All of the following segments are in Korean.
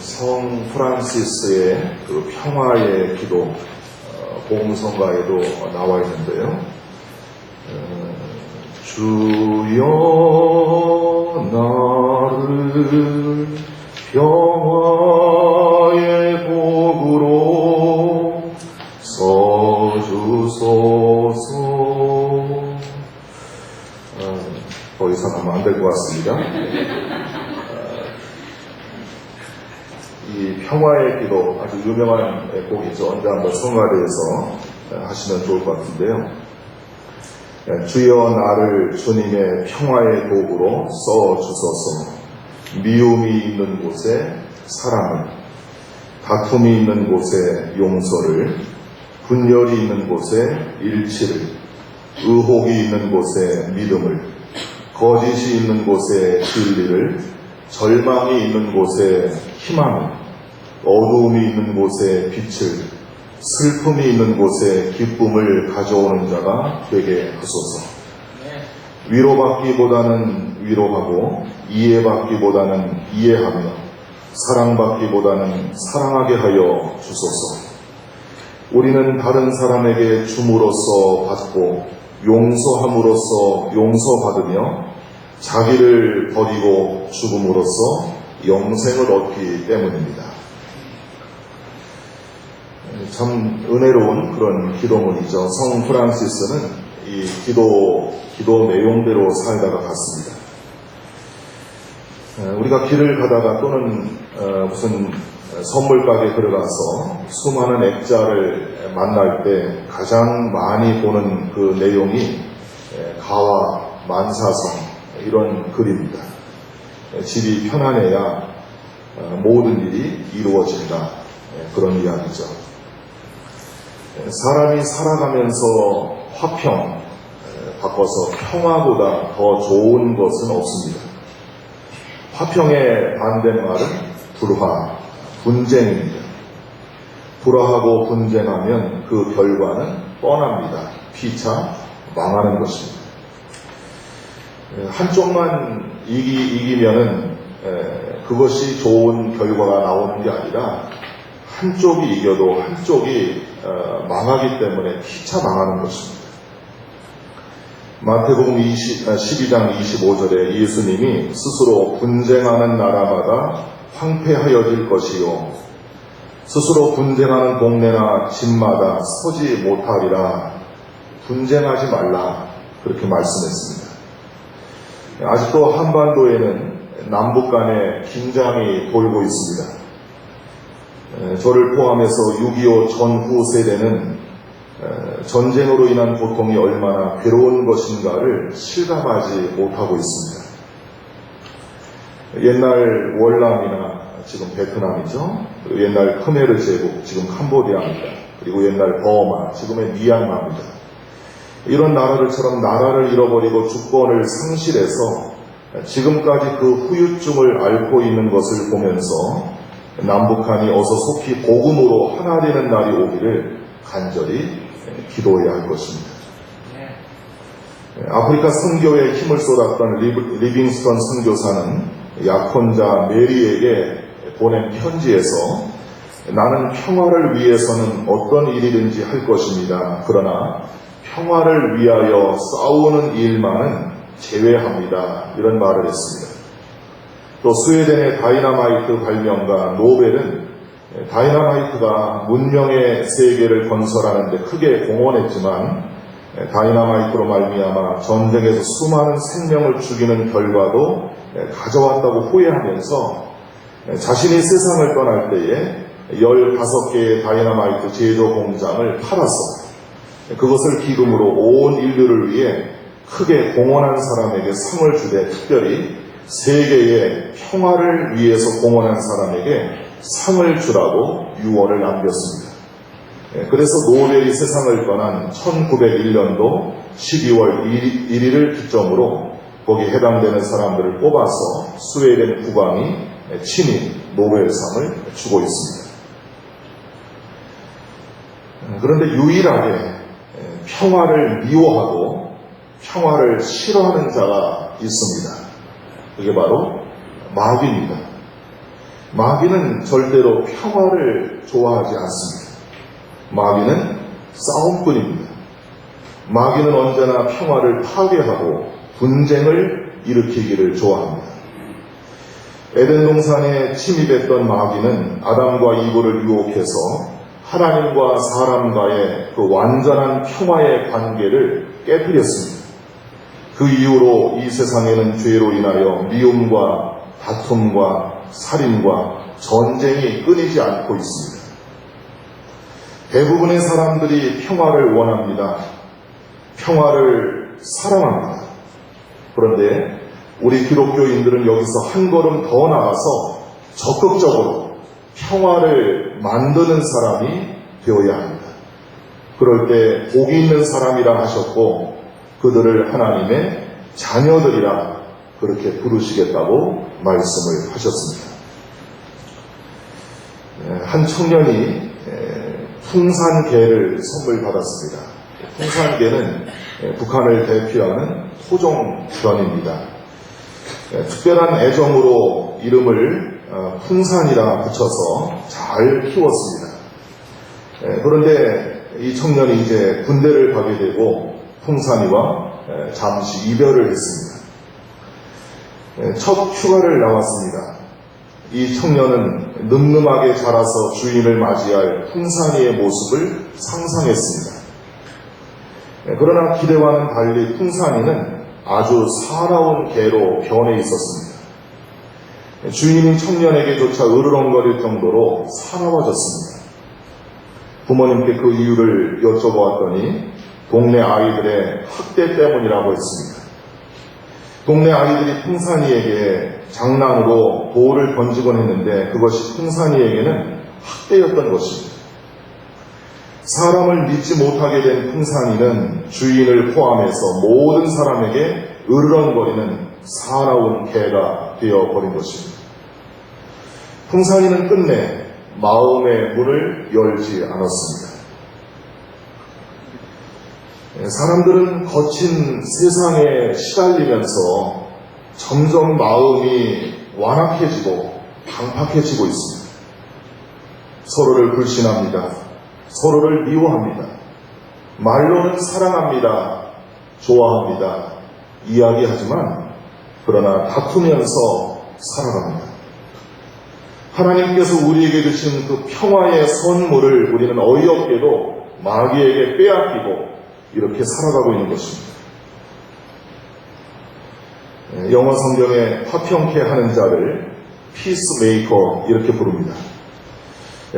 성 프란시스의 그 평화의 기도 복음성가에도 나와 있는데요. 주여 나를 평화의 복으로 써주소서. 더 이상 하면 안 될 것 같습니다. 이 평화의 기도 아주 유명한 곡이죠. 언제 한번 성가대에서 하시면 좋을 것 같은데요. 주여 나를 주님의 평화의 도구로 써주소서. 미움이 있는 곳에 사랑을, 다툼이 있는 곳에 용서를, 분열이 있는 곳에 일치를, 의혹이 있는 곳에 믿음을, 거짓이 있는 곳에 진리를, 절망이 있는 곳에 희망을, 어두움이 있는 곳에 빛을, 슬픔이 있는 곳에 기쁨을 가져오는 자가 되게 하소서. 위로받기보다는 위로하고 이해받기보다는 이해하며 사랑받기보다는 사랑하게 하여 주소서. 우리는 다른 사람에게 줌으로써 받고 용서함으로써 용서받으며 자기를 버리고 죽음으로써 영생을 얻기 때문입니다. 참 은혜로운 그런 기도문이죠. 성 프란시스는 이 기도 내용대로 살다가 갔습니다. 우리가 길을 가다가 또는 무슨 선물 가게에 들어가서 수많은 액자를 만날 때 가장 많이 보는 그 내용이 가와 만사성 이런 글입니다. 집이 편안해야 모든 일이 이루어진다. 그런 이야기죠. 사람이 살아가면서 화평, 바꿔서 평화보다 더 좋은 것은 없습니다. 화평의 반대말은 불화, 분쟁입니다. 불화하고 분쟁하면 그 결과는 뻔합니다. 피차 망하는 것입니다. 한쪽만 이기면은 그것이 좋은 결과가 나오는 게 아니라 한쪽이 이겨도 한쪽이 망하기 때문에 피차 망하는 것입니다. 마태복음 12장 25절에 예수님이 스스로 분쟁하는 나라마다 황폐하여질 것이요 스스로 분쟁하는 동네나 집마다 서지 못하리라. 분쟁하지 말라. 그렇게 말씀했습니다. 아직도 한반도에는 남북 간의 긴장이 돌고 있습니다. 저를 포함해서 6.25 전후 세대는 전쟁으로 인한 고통이 얼마나 괴로운 것인가를 실감하지 못하고 있습니다. 옛날 월남이나 지금 베트남이죠. 그리고 옛날 khmer 제국, 지금 캄보디아입니다. 그리고 옛날 버마, 지금의 미얀마입니다. 이런 나라들처럼 나라를 잃어버리고 주권을 상실해서 지금까지 그 후유증을 앓고 있는 것을 보면서 남북한이 어서 속히 복음으로 하나 되는 날이 오기를 간절히 기도해야 할 것입니다. 아프리카 선교에 힘을 쏟았던 리빙스턴 선교사는 약혼자 메리에게 보낸 편지에서 나는 평화를 위해서는 어떤 일이든지 할 것입니다. 그러나 평화를 위하여 싸우는 일만은 제외합니다. 이런 말을 했습니다. 또 스웨덴의 다이나마이트 발명가 노벨은 다이나마이트가 문명의 세계를 건설하는 데 크게 공헌했지만 다이나마이트로 말미암아 전쟁에서 수많은 생명을 죽이는 결과도 가져왔다고 후회하면서 자신이 세상을 떠날 때에 15개의 다이나마이트 제조 공장을 팔아서 그것을 기금으로 온 인류를 위해 크게 공헌한 사람에게 상을 주되 특별히 세계의 평화를 위해서 공헌한 사람에게 상을 주라고 유언을 남겼습니다. 그래서 노벨이 세상을 떠난 1901년도 12월 1일을 기점으로 거기에 해당되는 사람들을 뽑아서 스웨덴 국왕이 친히 노벨상을 주고 있습니다. 그런데 유일하게 평화를 미워하고 평화를 싫어하는 자가 있습니다. 그게 바로 마귀입니다. 마귀는 절대로 평화를 좋아하지 않습니다. 마귀는 싸움꾼입니다. 마귀는 언제나 평화를 파괴하고 분쟁을 일으키기를 좋아합니다. 에덴 동산에 침입했던 마귀는 아담과 이브를 유혹해서 하나님과 사람과의 그 완전한 평화의 관계를 깨뜨렸습니다. 그 이후로 이 세상에는 죄로 인하여 미움과 다툼과 살인과 전쟁이 끊이지 않고 있습니다. 대부분의 사람들이 평화를 원합니다. 평화를 사랑합니다. 그런데 우리 기독교인들은 여기서 한 걸음 더 나가서 적극적으로 평화를 만드는 사람이 되어야 합니다. 그럴 때 복이 있는 사람이라 하셨고 그들을 하나님의 자녀들이라 그렇게 부르시겠다고 말씀을 하셨습니다. 한 청년이 풍산개를 선물 받았습니다. 풍산개는 북한을 대표하는 토종견입니다. 특별한 애정으로 이름을 풍산이라 붙여서 잘 키웠습니다. 그런데 이 청년이 이제 군대를 가게 되고 풍산이와 잠시 이별을 했습니다. 첫 휴가를 나왔습니다. 이 청년은 늠름하게 자라서 주인을 맞이할 풍산이의 모습을 상상했습니다. 그러나 기대와는 달리 풍산이는 아주 사나운 개로 변해 있었습니다. 주인인 청년에게조차 으르렁거릴 정도로 사나워졌습니다. 부모님께 그 이유를 여쭤보았더니 동네 아이들의 학대 때문이라고 했습니다. 동네 아이들이 풍산이에게 장난으로 돌을 던지곤 했는데 그것이 풍산이에게는 학대였던 것입니다. 사람을 믿지 못하게 된 풍산이는 주인을 포함해서 모든 사람에게 으르렁거리는 사나운 개가 되어버린 것입니다. 풍산이는 끝내 마음의 문을 열지 않았습니다. 사람들은 거친 세상에 시달리면서 점점 마음이 완악해지고 강팍해지고 있습니다. 서로를 불신합니다. 서로를 미워합니다. 말로는 사랑합니다. 좋아합니다. 이야기하지만 그러나 다투면서 살아갑니다. 하나님께서 우리에게 주신 그 평화의 선물을 우리는 어이없게도 마귀에게 빼앗기고 이렇게 살아가고 있는 것입니다. 영어 성경에 화평케 하는 자를 피스메이커 이렇게 부릅니다.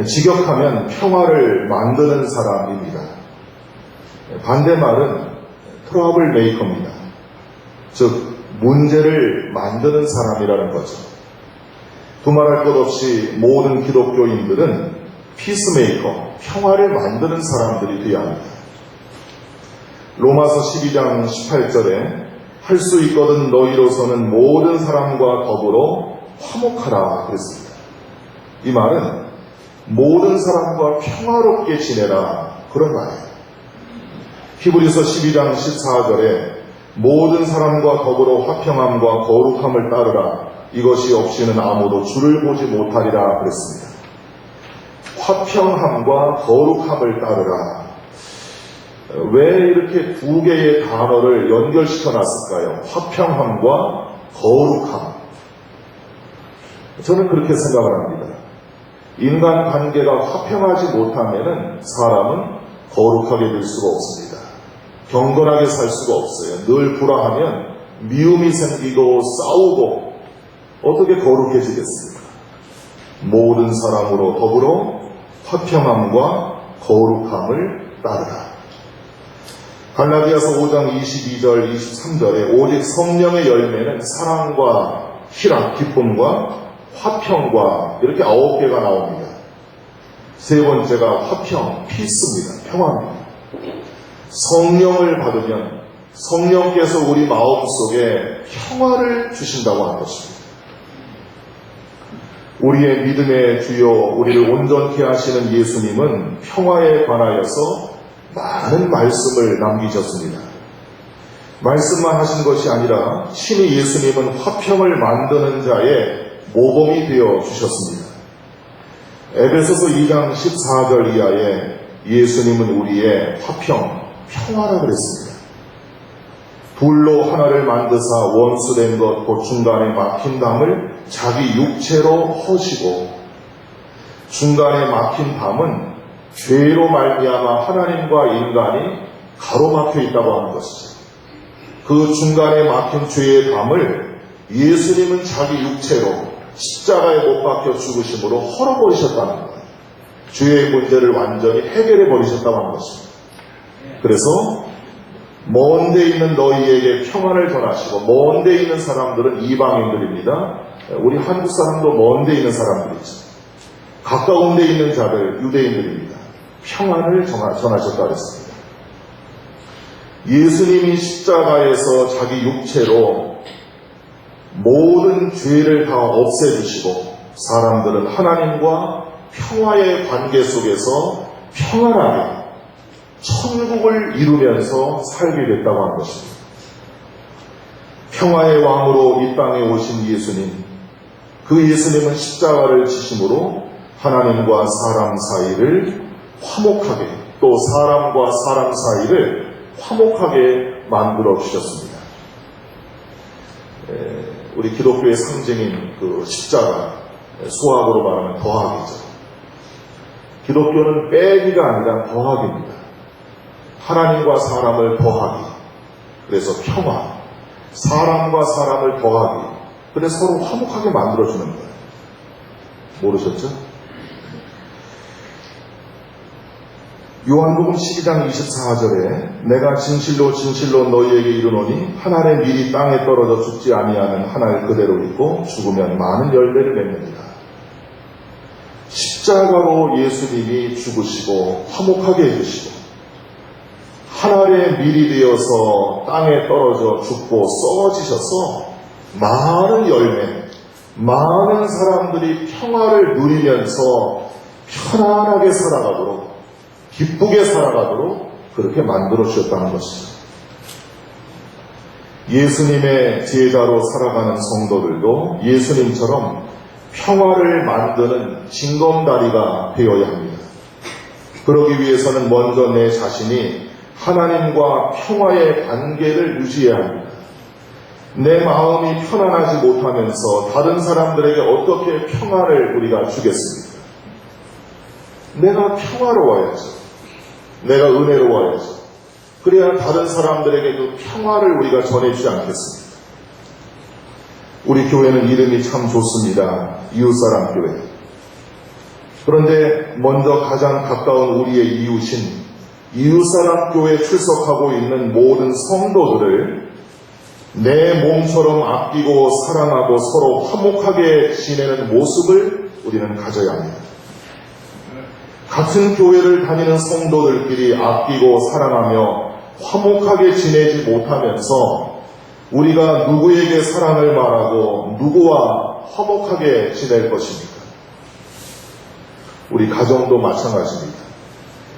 직역하면 평화를 만드는 사람입니다. 반대말은 트러블 메이커입니다. 즉 문제를 만드는 사람이라는 거죠. 두말할 것 없이 모든 기독교인들은 피스메이커, 평화를 만드는 사람들이 되어야 합니다. 로마서 12장 18절에 할 수 있거든 너희로서는 모든 사람과 더불어 화목하라 그랬습니다. 이 말은 모든 사람과 평화롭게 지내라 그런 말이에요. 히브리서 12장 14절에 모든 사람과 더불어 화평함과 거룩함을 따르라 이것이 없이는 아무도 주를 보지 못하리라 그랬습니다. 화평함과 거룩함을 따르라. 왜 이렇게 두 개의 단어를 연결시켜 놨을까요? 화평함과 거룩함. 저는 그렇게 생각을 합니다. 인간 관계가 화평하지 못하면 사람은 거룩하게 될 수가 없습니다. 경건하게 살 수가 없어요. 늘 불화하면 미움이 생기고 싸우고 어떻게 거룩해지겠습니까? 모든 사람으로 더불어 화평함과 거룩함을 따르라. 갈라디아서 5장 22절 23절에 오직 성령의 열매는 사랑과 희락, 기쁨과 화평과 이렇게 9개가 나옵니다. 세 번째가 화평, 피스입니다. 평화입니다. 성령을 받으면 성령께서 우리 마음속에 평화를 주신다고 하는 것입니다. 우리의 믿음의 주요 우리를 온전케 하시는 예수님은 평화에 관하여서 많은 말씀을 남기셨습니다. 말씀만 하신 것이 아니라 친히 예수님은 화평을 만드는 자의 모범이 되어 주셨습니다. 에베소서 2장 14절 이하에 예수님은 우리의 화평, 평화라 그랬습니다. 둘로 하나를 만드사 원수된 것 곧 중간에 막힌 담을 자기 육체로 허시고, 중간에 막힌 담은 죄로 말미암아 하나님과 인간이 가로막혀 있다고 하는 것이죠. 그 중간에 막힌 죄의 담을 예수님은 자기 육체로 십자가에 못 박혀 죽으심으로 헐어버리셨다는 거예요. 죄의 문제를 완전히 해결해 버리셨다고 하는 것입니다. 그래서 먼 데 있는 너희에게 평안을 전하시고, 먼 데 있는 사람들은 이방인들입니다. 우리 한국 사람도 먼 데 있는 사람들이죠. 가까운 데 있는 자들 유대인들입니다. 평안을 전하셨다 그랬습니다. 예수님이 십자가에서 자기 육체로 모든 죄를 다 없애주시고, 사람들은 하나님과 평화의 관계 속에서 평안하게 천국을 이루면서 살게 됐다고 하는 것입니다. 평화의 왕으로 이 땅에 오신 예수님, 그 예수님은 십자가를 지심으로 하나님과 사람 사이를 화목하게, 또 사람과 사람 사이를 화목하게 만들어 주셨습니다. 우리 기독교의 상징인 그 십자가, 수학으로 말하면 더하기죠. 기독교는 빼기가 아니라 더하기입니다. 하나님과 사람을 더하기, 그래서 평화, 사람과 사람을 더하기, 그래서 서로 화목하게 만들어주는 거예요. 모르셨죠? 요한복음 12장 24절에 내가 진실로 진실로 너희에게 이르노니 한 알의 밀이 땅에 떨어져 죽지 아니하는 한 알 그대로 있고 죽으면 많은 열매를 맺느니라. 십자가로 예수님이 죽으시고 화목하게 해주시고, 한 알의 밀이 되어서 땅에 떨어져 죽고 썩어지셔서 많은 열매, 많은 사람들이 평화를 누리면서 편안하게 살아가도록, 기쁘게 살아가도록 그렇게 만들어 주셨다는 것이죠. 예수님의 제자로 살아가는 성도들도 예수님처럼 평화를 만드는 징검다리가 되어야 합니다. 그러기 위해서는 먼저 내 자신이 하나님과 평화의 관계를 유지해야 합니다. 내 마음이 편안하지 못하면서 다른 사람들에게 어떻게 평화를 우리가 주겠습니까? 내가 평화로워야죠. 내가 은혜로워야죠. 그래야 다른 사람들에게 그 평화를 우리가 전해주지 않겠습니까? 우리 교회는 이름이 참 좋습니다. 이웃사랑 교회. 그런데 먼저 가장 가까운 우리의 이웃인 이웃사랑 교회에 출석하고 있는 모든 성도들을 내 몸처럼 아끼고 사랑하고 서로 화목하게 지내는 모습을 우리는 가져야 합니다. 같은 교회를 다니는 성도들끼리 아끼고 사랑하며 화목하게 지내지 못하면서 우리가 누구에게 사랑을 말하고 누구와 화목하게 지낼 것입니까? 우리 가정도 마찬가지입니다.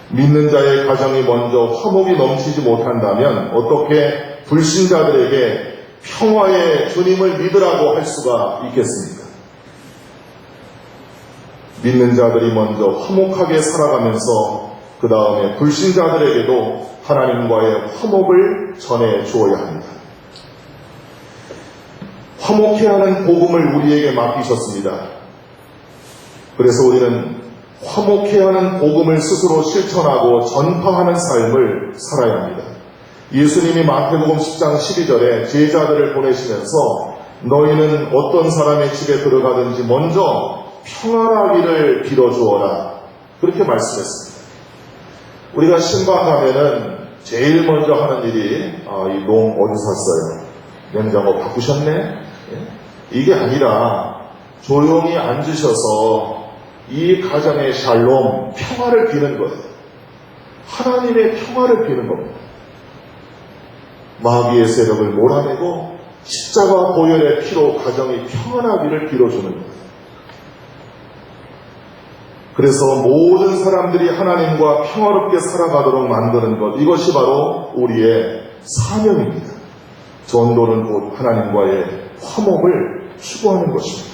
믿는 자의 가정이 먼저 화목이 넘치지 못한다면 어떻게 불신자들에게 평화의 주님을 믿으라고 할 수가 있겠습니까? 믿는 자들이 먼저 화목하게 살아가면서 그 다음에 불신자들에게도 하나님과의 화목을 전해 주어야 합니다. 화목해 하는 복음을 우리에게 맡기셨습니다. 그래서 우리는 화목해 하는 복음을 스스로 실천하고 전파하는 삶을 살아야 합니다. 예수님이 마태복음 10장 12절에 제자들을 보내시면서 너희는 어떤 사람의 집에 들어가든지 먼저 평안하기를 빌어주어라, 그렇게 말씀했습니다. 우리가 신방 가면은 제일 먼저 하는 일이 이 농 어디서 샀어요? 냉장고 바꾸셨네? 이게 아니라 조용히 앉으셔서 이 가정의 샬롬, 평화를 비는 거예요. 하나님의 평화를 비는 겁니다. 마귀의 세력을 몰아내고 십자가 보혈의 피로 가정이 평안하기를 빌어주는 거예요. 그래서 모든 사람들이 하나님과 평화롭게 살아가도록 만드는 것, 이것이 바로 우리의 사명입니다. 전도는 곧 하나님과의 화목을 추구하는 것입니다.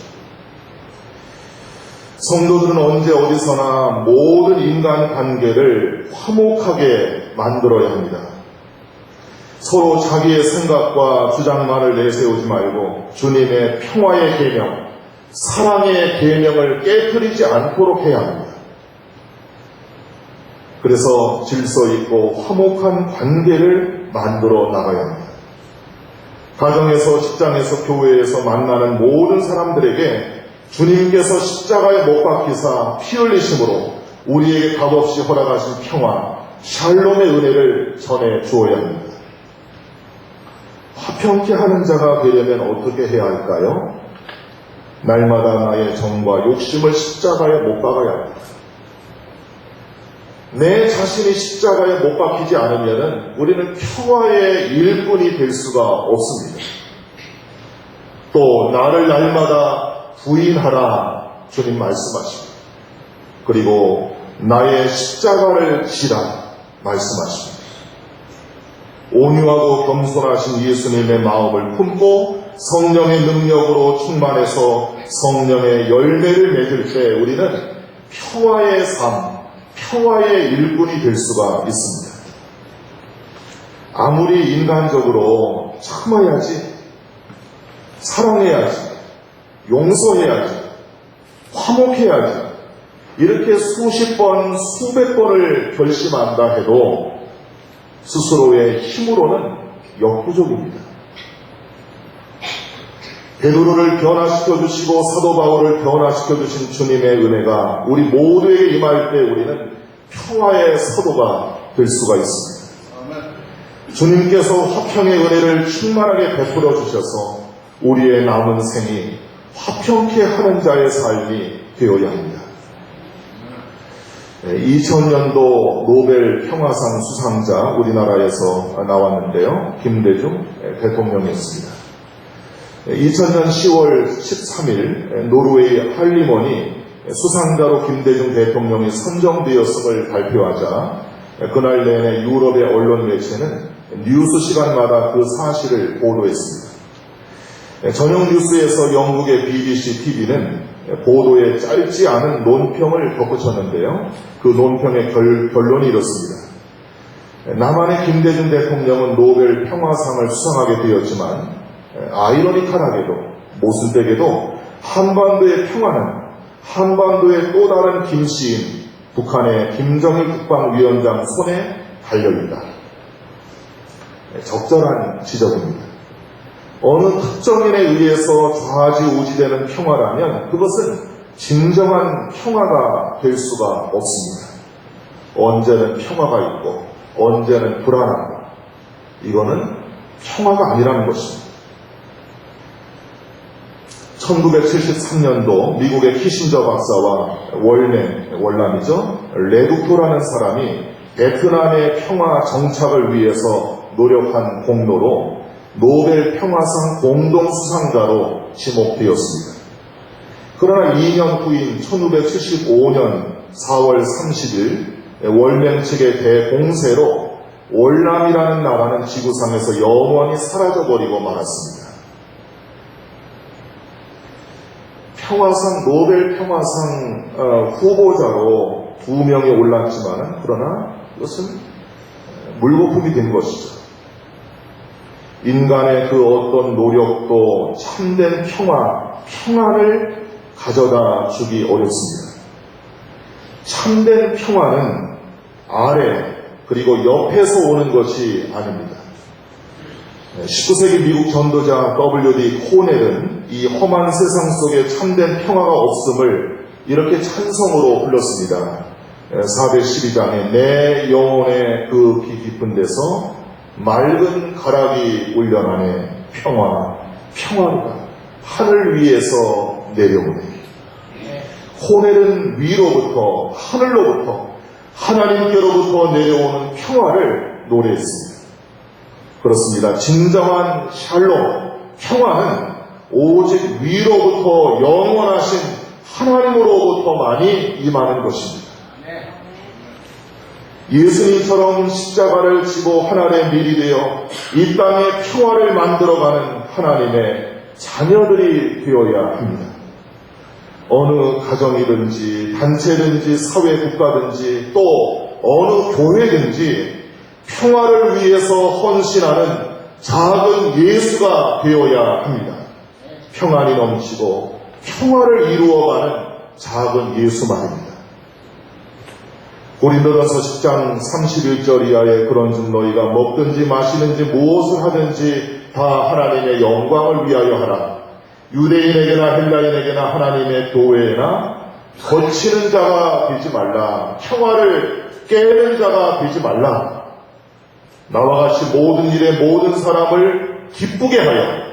성도들은 언제 어디서나 모든 인간 관계를 화목하게 만들어야 합니다. 서로 자기의 생각과 주장만을 내세우지 말고 주님의 평화의 계명, 사랑의 계명을 깨뜨리지 않도록 해야 합니다. 그래서 질서 있고 화목한 관계를 만들어 나가야 합니다. 가정에서, 직장에서, 교회에서 만나는 모든 사람들에게 주님께서 십자가에 못 박히사 피 흘리심으로 우리에게 값없이 허락하신 평화, 샬롬의 은혜를 전해 주어야 합니다. 화평케 하는 자가 되려면 어떻게 해야 할까요? 날마다 나의 정과 욕심을 십자가에 못 박아야 합니다. 내 자신이 십자가에 못 박히지 않으면 우리는 평화의 일꾼이 될 수가 없습니다. 또 나를 날마다 부인하라 주님 말씀하십니다. 그리고 나의 십자가를 지라 말씀하십니다. 온유하고 겸손하신 예수님의 마음을 품고 성령의 능력으로 충만해서 성령의 열매를 맺을 때 우리는 평화의 삶, 평화의 일꾼이 될 수가 있습니다. 아무리 인간적으로 참아야지, 사랑해야지, 용서해야지, 화목해야지 이렇게 수십 번, 수백 번을 결심한다 해도 스스로의 힘으로는 역부족입니다. 베드로를 변화시켜 주시고 사도 바울을 변화시켜 주신 주님의 은혜가 우리 모두에게 임할 때 우리는 평화의 사도가 될 수가 있습니다. 주님께서 화평의 은혜를 충만하게 베풀어 주셔서 우리의 남은 생이 화평케 하는 자의 삶이 되어야 합니다. 2000년도 노벨 평화상 수상자 우리나라에서 나왔는데요. 김대중 대통령이었습니다. 2000년 10월 13일 노르웨이 할리먼이 수상자로 김대중 대통령이 선정되었음을 발표하자 그날 내내 유럽의 언론 매체는 뉴스 시간마다 그 사실을 보도했습니다. 전용 뉴스에서 영국의 BBC TV는 보도에 짧지 않은 논평을 덧붙였는데요. 그 논평의 결론이 이렇습니다. 남한의 김대중 대통령은 노벨 평화상을 수상하게 되었지만 아이러니컬하게도 모순되게도 한반도의 평화는 한반도의 또 다른 김씨인 북한의 김정일 국방위원장 손에 달려있다. 적절한 지적입니다. 어느 특정인에 의해서 좌지우지되는 평화라면 그것은 진정한 평화가 될 수가 없습니다. 언제는 평화가 있고 언제는 불안하고 이거는 평화가 아니라는 것입니다. 1973년도 미국의 키신저 박사와 월남이죠. 레두토라는 사람이 베트남의 평화 정착을 위해서 노력한 공로로 노벨 평화상 공동수상자로 지목되었습니다. 그러나 2년 후인 1975년 4월 30일 월맹 측의 대공세로 월남이라는 나라는 지구상에서 영원히 사라져버리고 말았습니다. 평화상, 노벨 평화상 후보자로 2명이 올랐지만 그러나 이것은 물거품이 된 것이죠. 인간의 그 어떤 노력도 참된 평안을 가져다 주기 어렵습니다. 참된 평화는 아래 그리고 옆에서 오는 것이 아닙니다. 19세기 미국 전도자 W.D. 코넬은 이 험한 세상 속에 참된 평화가 없음을 이렇게 찬성으로 불렀습니다. 412장에 내 영혼의 그 비 깊은 데서 맑은 가락이 울려나네 평화로가 하늘 위에서 내려오네. 코넬은 위로부터 하늘로부터 하나님께로부터 내려오는 평화를 노래했습니다. 그렇습니다. 진정한 샬롬, 평화는 오직 위로부터 영원하신 하나님으로부터만이 임하는 것입니다. 예수님처럼 십자가를 지고 하나님의 밀이 되어 이 땅에 평화를 만들어가는 하나님의 자녀들이 되어야 합니다. 어느 가정이든지 단체든지 사회 국가든지 또 어느 교회든지 평화를 위해서 헌신하는 작은 예수가 되어야 합니다. 평안이 넘치고 평화를 이루어가는 작은 예수 말입니다. 고린도전서 10장 31절 이하에 그런즉 너희가 먹든지 마시든지 무엇을 하든지 다 하나님의 영광을 위하여 하라. 유대인에게나 헬라인에게나 하나님의 교회나 거치는 자가 되지 말라. 평화를 깨는 자가 되지 말라. 나와 같이 모든 일에 모든 사람을 기쁘게 하여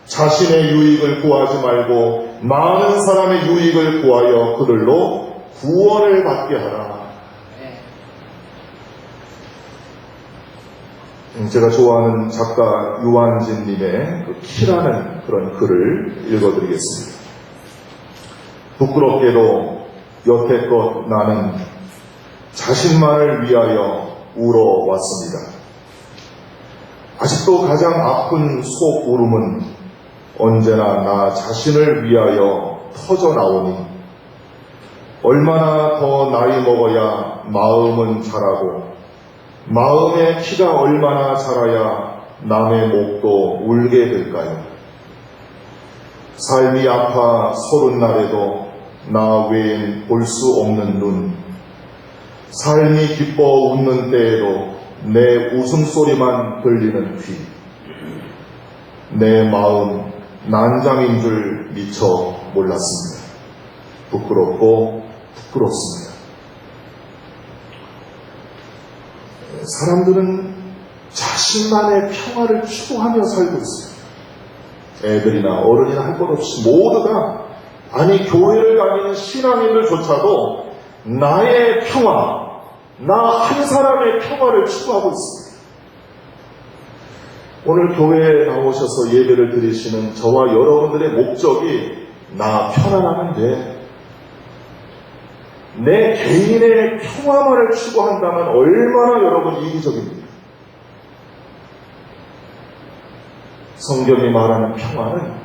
자신의 유익을 구하지 말고 많은 사람의 유익을 구하여 그들로 구원을 받게 하라. 제가 좋아하는 작가 유한진님의 그 키라는 그런 글을 읽어드리겠습니다. 부끄럽게도 여태껏 나는 자신만을 위하여 울어왔습니다. 아직도 가장 아픈 속 울음은 언제나 나 자신을 위하여 터져 나오니 얼마나 더 나이 먹어야 마음은 자라고 마음의 키가 얼마나 자라야 남의 목도 울게 될까요? 삶이 아파 서른 날에도 나 외엔 볼 수 없는 눈, 삶이 기뻐 웃는 때에도 내 웃음소리만 들리는 귀, 내 마음 난장인 줄 미처 몰랐습니다. 부끄럽고 부끄럽습니다. 사람들은 자신만의 평화를 추구하며 살고 있어요. 애들이나 어른이나 할 것 없이 모두가, 아니 교회를 다니는 신앙인들조차도 나의 평화, 나 한 사람의 평화를 추구하고 있습니다. 오늘 교회에 나오셔서 예배를 드리시는 저와 여러분들의 목적이 나 편안하면 돼. 내 개인의 평화만을 추구한다면 얼마나 여러분 이기적입니까? 성경이 말하는 평화는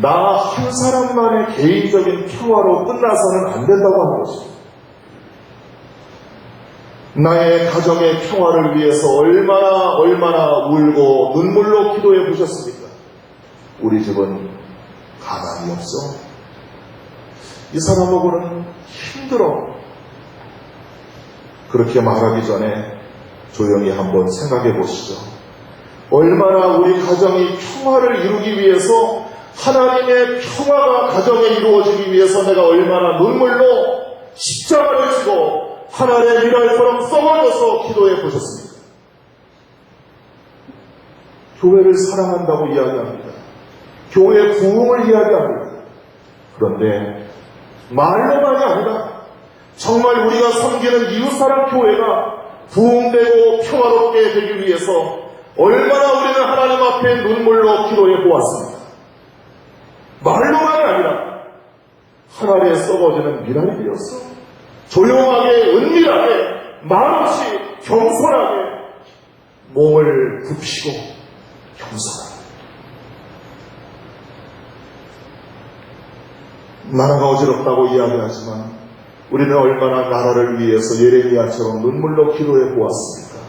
나 한 사람만의 개인적인 평화로 끝나서는 안 된다고 하는 것입니다. 나의 가정의 평화를 위해서 얼마나 울고 눈물로 기도해 보셨습니까? 우리 집은 가망이 없어. 이 사람하고는 힘들어. 그렇게 말하기 전에 조용히 한번 생각해 보시죠. 얼마나 우리 가정이 평화를 이루기 위해서, 하나님의 평화가 가정에 이루어지기 위해서 내가 얼마나 눈물로 십자가를 지고 하나님의 미랄처럼 썩어져서 기도해 보셨습니까? 교회를 사랑한다고 이야기합니다. 교회 부흥을 이야기합니다. 그런데 말로만이 아니라 정말 우리가 섬기는 이웃사랑 교회가 부흥되고 평화롭게 되기 위해서 얼마나 우리는 하나님 앞에 눈물로 기도해 보았습니다. 말로만이 아니라 하나님의 썩어지는 미랄이 되어서 조용하게 은밀하게 말없이 겸손하게 몸을 굽히고 겸손하게. 나라가 어지럽다고 이야기하지만 우리는 얼마나 나라를 위해서 예레미야처럼 눈물로 기도해 보았습니까?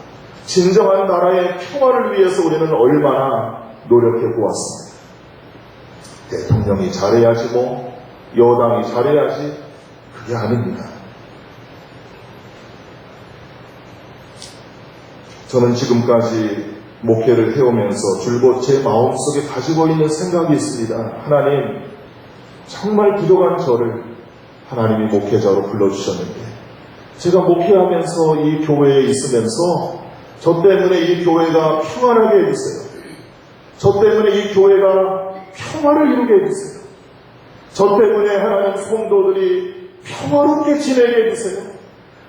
진정한 나라의 평화를 위해서 우리는 얼마나 노력해 보았습니까? 대통령이 잘해야지 뭐, 여당이 잘해야지, 그게 아닙니다. 저는 지금까지 목회를 해오면서 줄곧 제 마음속에 가지고 있는 생각이 있습니다. 하나님, 정말 부족한 저를 하나님이 목회자로 불러주셨는데, 제가 목회하면서 이 교회에 있으면서 저 때문에 이 교회가 평안하게 해주세요. 저 때문에 이 교회가 평화를 이루게 해주세요. 저 때문에 하나님 성도들이 평화롭게 지내게 해주세요.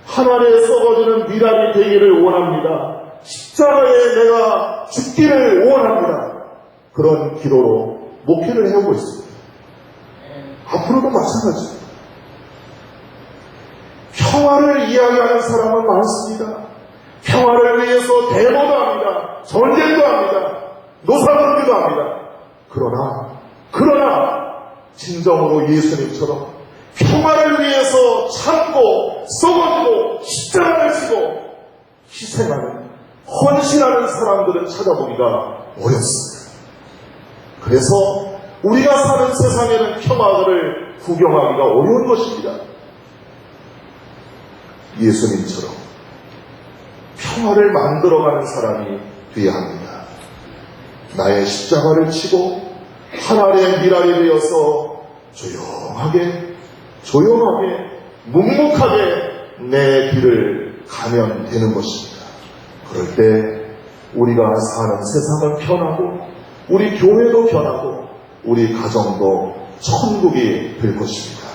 하늘에 썩어지는 미랄이 되기를 원합니다. 십자가에 내가 죽기를 원합니다. 그런 기도로 목회를 해오고 있습니다. 앞으로도 마찬가지입니다. 평화를 이야기하는 사람은 많습니다. 평화를 위해서 대모도 합니다. 전쟁도 합니다. 노사들기도 합니다. 그러나 진정으로 예수님처럼 평화를 위해서 참고 썩어지고 십자가를 지고 희생하는 헌신하는 사람들은 찾아보기가 어렵습니다. 그래서 우리가 사는 세상에는 평화를 구경하기가 어려운 것입니다. 예수님처럼 평화를 만들어가는 사람이 되어야 합니다. 나의 십자가를 치고 하나님의 미랄이 되어서 조용하게 묵묵하게 내 길을 가면 되는 것입니다. 그럴 때 우리가 사는 세상은 변하고 우리 교회도 변하고 우리 가정도 천국이 될 것입니다.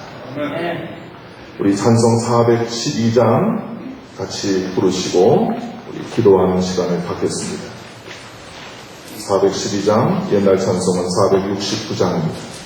우리 찬송 412장 같이 부르시고 우리 기도하는 시간을 갖겠습니다. 412장, 옛날 찬송은 469장입니다.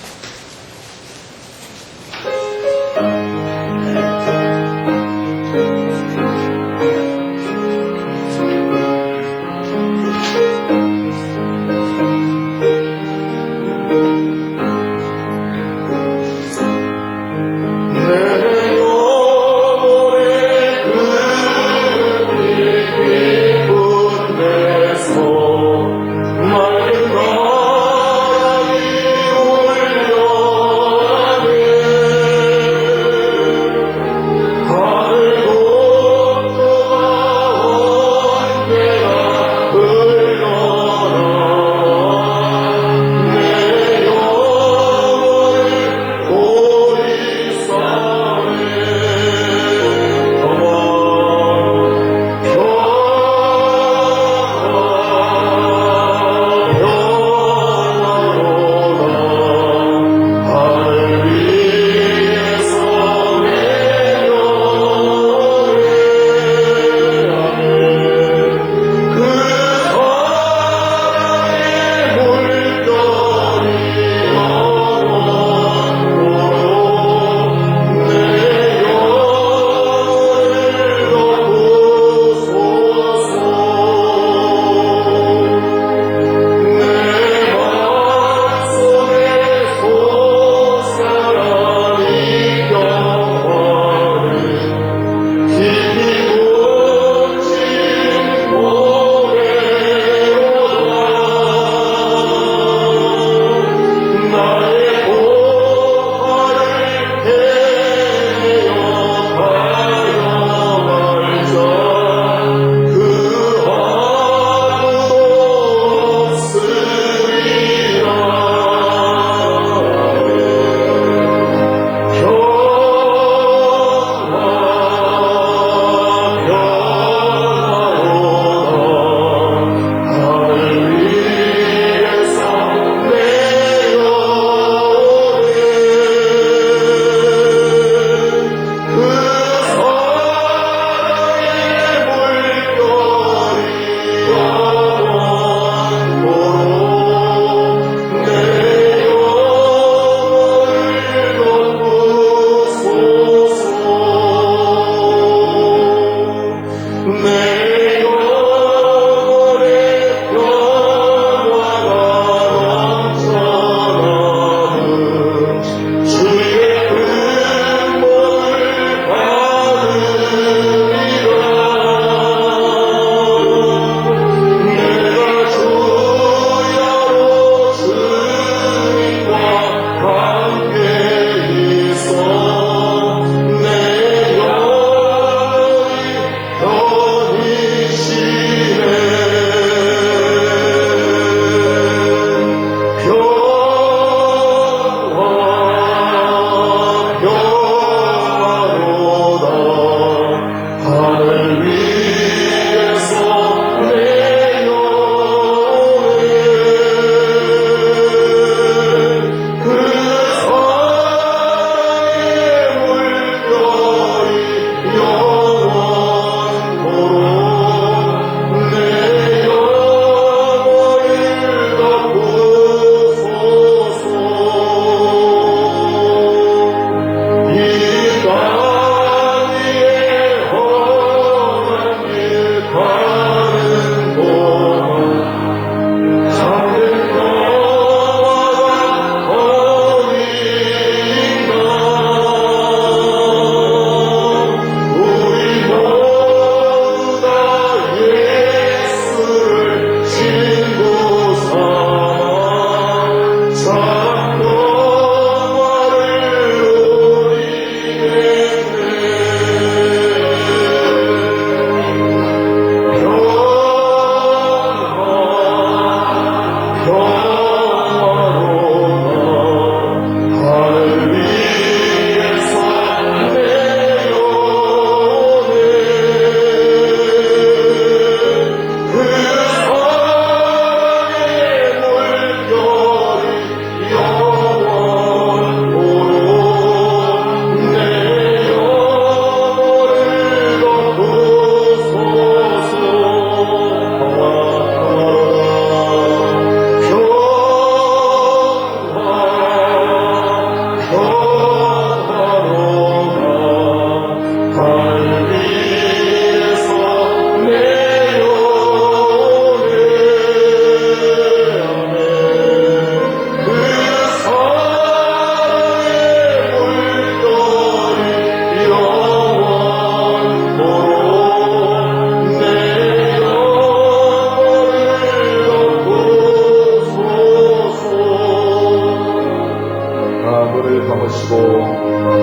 맑은 바람이 올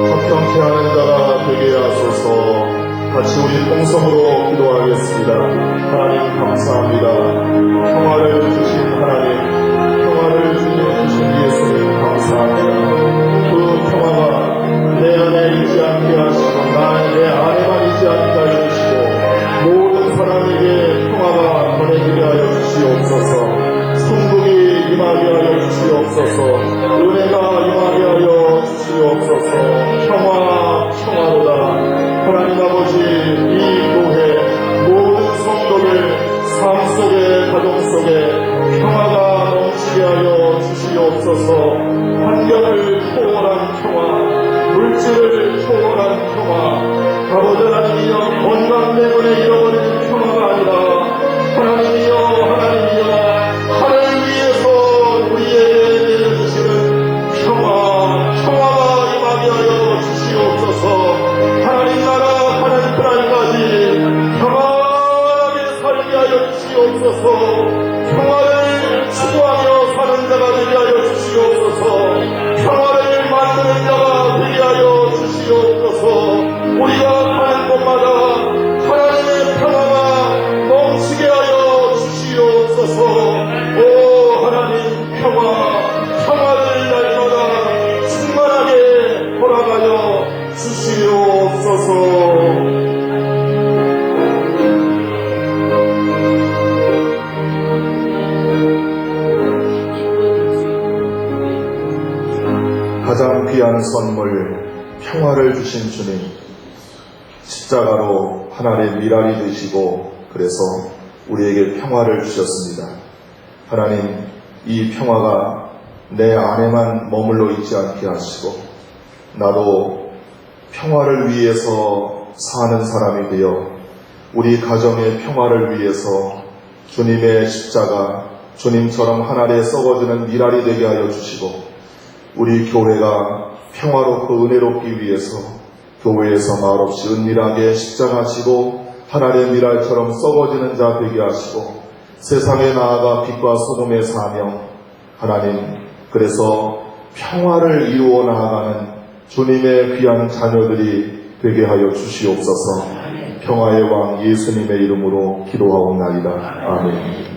화평케 하는 자가 되게 하소서. 같이 우리 통성으로 기도하겠습니다. 하나님 감사합니다. 평화를 주신 하나님, 평화를 주신 예수님 감사합니다. 그 평화가 내 안에 있지 않게 하시고 내 안에만 있지 않게 하여 주시고 모든 사람에게 평화가 전해지게 하여 주시옵소서. 천국이 임하게 하여 주시옵소서. 은혜가 임하게 하여 주시옵소서. 평화로다. 하나님 아버지, 이 교회 모든 성도들 삶 속에 가정 속에 평화가 넘치게 하여 주시옵소서. 환경을 초월한 평화, 물질을 초월한 평화, 아버지 하나님이여 건강 때문에 잃어버리는 평화가 아니라 하나님이여 하늘 위에서 우리에게 내려주시는 평화가 임하게 하여 주시옵소서. 하나님 나라 하나님 나라까지 평안하게 살게 하여 주시옵소서. 평화를 추구하며 사는 자가 되게 하여 주시옵소서. 평화를 만드는 자가 되게 하여 주시옵소서. 우리가 가는 곳마다 하나님의 평화가 넘치게 하여 주시옵소서. 오 하나님 평화를 날마다 충만하게 허락하여 주시옵소서. 가장 귀한 선물 평화를 주신 주님, 십자가로 하나님의 미랄이 되시고 그래서 우리에게 평화를 주셨습니다. 하나님, 이 평화가 내 안에만 머물러 있지 않게 하시고 나도 평화를 위해서 사는 사람이 되어 우리 가정의 평화를 위해서 주님의 십자가, 주님처럼 하늘에 썩어지는 미랄이 되게 하여 주시고 우리 교회가 평화롭고 은혜롭기 위해서 교회에서 말없이 은밀하게 십자가 지고 하늘의 미랄처럼 썩어지는 자 되게 하시고 세상에 나아가 빛과 소금의 사명, 하나님, 그래서 평화를 이루어 나아가는 주님의 귀한 자녀들이 되게 하여 주시옵소서. 평화의 왕 예수님의 이름으로 기도하옵나이다. 아멘.